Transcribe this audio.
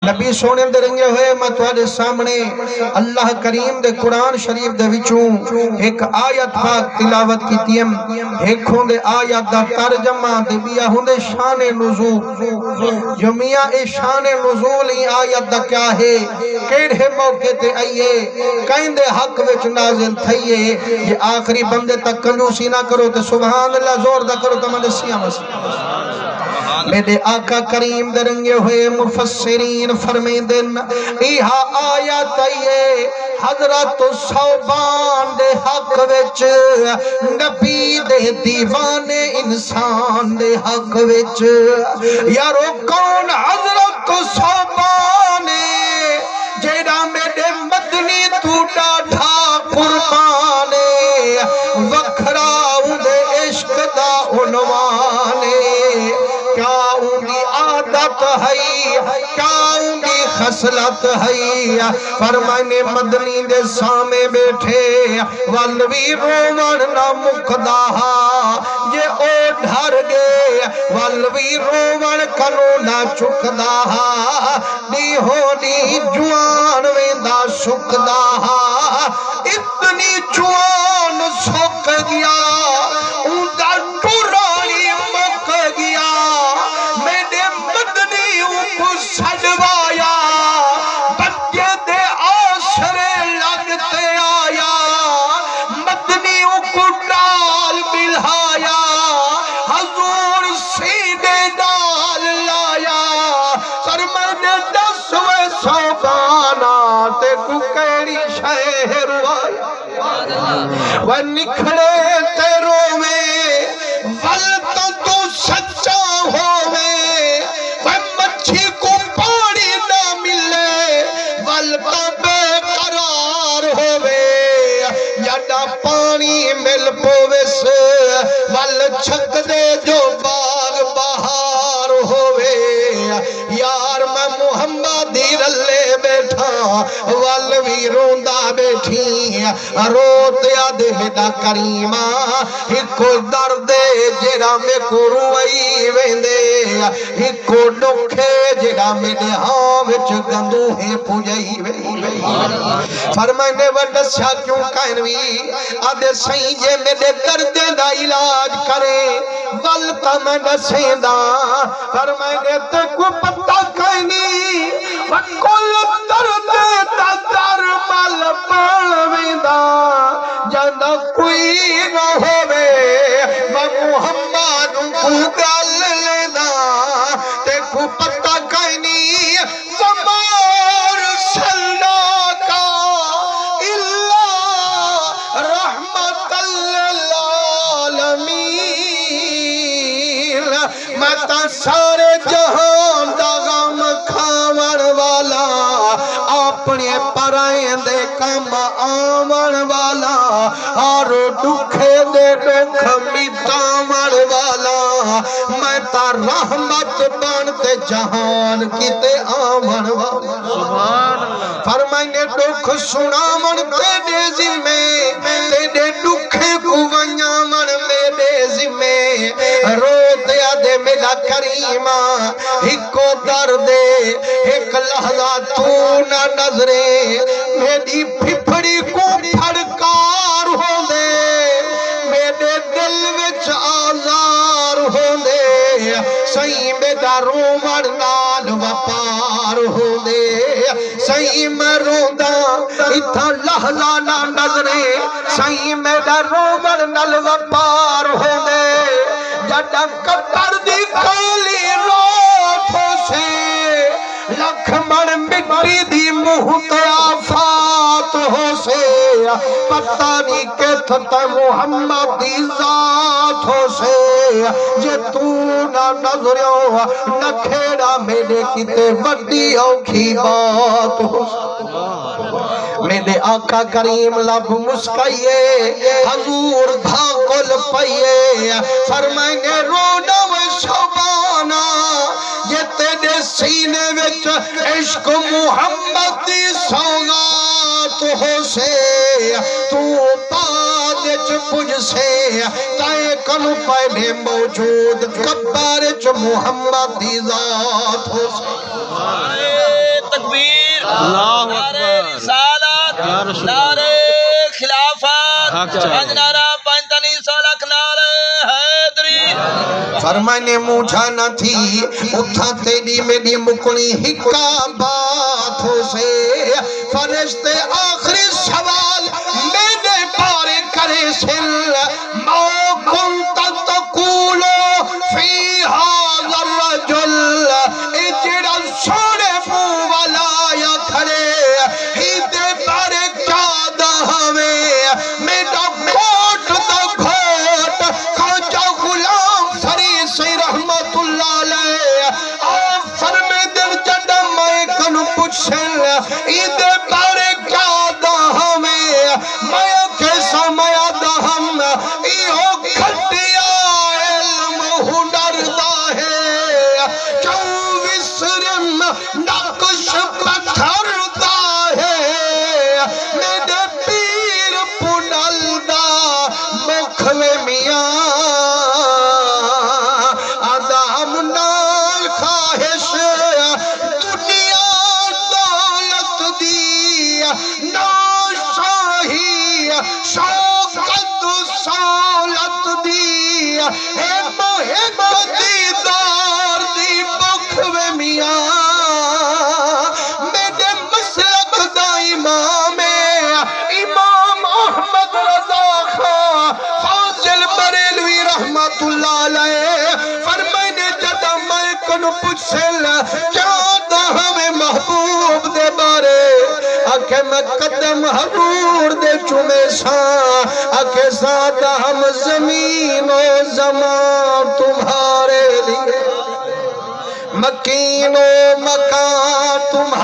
نبی سونے دے رنگے ہوئے میں تواڈے سامنے اللہ کریم دے قرآن شریف دے وچوں ایک آیت پاک تلاوت کیتیم ایک ہوندے آیت دا ترجمہ دے بیا ہوندے شان نزول جو میاں اے شان نزول ہی آیت دا کیا ہے کیڑے موقع تے آئیے کہیں دے حق وچ نازل تھئیے یہ آخری بندے تک کنجوسی نہ کرو تے سبحان اللہ زور دا کرو تے میں سیاں مسیح میرے آقا کریم درنگے ہوئے مفسرین فرمین دن ایہا آیت آئیے حضرت صوبان دے حق وچ نبی دے دیوان انسان دے حق وچ یارو کون حضرت صوبان جیڑا میرے مدنی تو ڈاڈھا قربان وکھرا دے عشق دا عنوان کیا انہی عادت ہے کیا انہی خصلت ہے فرمائنے مدنی دے سامنے بیٹھے والوی رومن نہ مکدہ یہ او ڈھر گے والوی رومن کنو نہ چکدہ دی ہونی جوان ویندہ سکدہ اتنی جوان سک گیا اندہ ٹورانی مک گیا میرے مدنی کو سجوایا بچے دے آشرے لگتے آیا مدنی کو ڈال ملہایا حضور سیدھے ڈال لایا سرمن دسوے سوگانا تے کو کیڑی شہر آیا وہ نکھڑے تیروں میں ولت تو سچا ہوئے وہ مچھی کو پاڑی نہ ملے ولت بے قرار ہوئے یادا پانی مل پویس ول چھک دے جو باغ بہار ہوئے یار میں محمدی رلے بیٹھا والوی روندہ بیٹھی روت یاد میڈا کریمہ ہکو درد جیڑا میں کو روئی ویندے ہکو ڈکھے جیڑا میڈے ہاں وچ گندوہے پوجائی وی فرمائنے وڈسیا کیوں کہنوی آدھے سہی جے میڈے درد دا علاج کرے والتا میں نسیں دا فرمائنے تے کو پتہ کہنی وکل درد دا در مل پڑویندہ جانا کوئی نہ ہوئے میں محمد کو گل لینا تے کو پتہ کہنی زمار سلنا کا اللہ رحمت للعالمین میں تا سارے جہان دا غم کھاون والا اپنے پرائیں دے کم آمن والا اور دکھے دے دکھ مٹاون والا میں تا رحمت بانتے جہان کی تے آمن والا فرمائنے دکھ سنامن تیرے ذمے تیرے دکھے کو ونیامن میرے ذمے رو دیا دے میرا کریمہ ہکو دردے ایک لحظہ تو نہ نظرے میری پھپڑی کو پھڑکار ہو دے میرے دل وچ آزار ہو دے سہی میرا رومن نال وپار ہو دے سہی میں روندہ اتھا لحظہ نہ نظرے سہی میرا رومن نال وپار ہو دے جڑا کپر دی کالی روٹھوں سے لکھ من مٹی دی محت آفات ہو سے پتہ نہیں کہتا محمد دی ذات ہو سے جے تو نہ نظریو نہ کھیڑا میرے کتے وڈی اوکھی بات ہو سے میرے آقا کریم لب مسکائیے حضور بھاکل پائیے فرمائنے رونا و شبانا یہ تیرے سینے وچ عشق محمد دی سوغات ہو سے تو پادچ پج سے تائے کنو پہلے موجود کبارچ محمد دی ذات ہو سے اللہ اکبر، رسالت، یا رسول نعرہ خلافت، حق چاہیے۔ پنج نعرہ پنجتنی سولک نعرہ حیدری۔ فرمانے مجھا نہ تھی اتھا تیری میری مکنی ہکا باتوں سے فرشتے آخری سوال میں نے پارے کرے سل ما کنت تقولو فی هذا الرجل اجڑا سوڑے مو والا یا کھڑے ہی دے پارے کیا دا ہمیں میرا گھوٹ دا گھوٹ خواجہ غلام فریسی رحمت اللہ علیہ آپ فرمے دل جڑا میں کنو پچھل عید بارے کیا دا ہمیں میں کیسا میا دا ہم ایہو کھٹیا علم ہنر دا ہے کیوں وسرم نقش پتھر دا ہے میرے پیر پنل دا مکھوے میاں آدم نال خواہش دنیا دولت دی نا شاہی شوقت سولت دی اے محب دیدار دی بکھوے میاں میرے مسلک دا امام احمد رضا خان فاضل بریلوی رحمت اللہ علیہ فرمائنے جدا میں کنو پچھل کیا دا ہمیں محبوب دے بارے آکے میں قدم حضور دے چومے ساں آکے ساتھ ہم زمین و زمان تمہارے لیے مکین و مکان تمہارے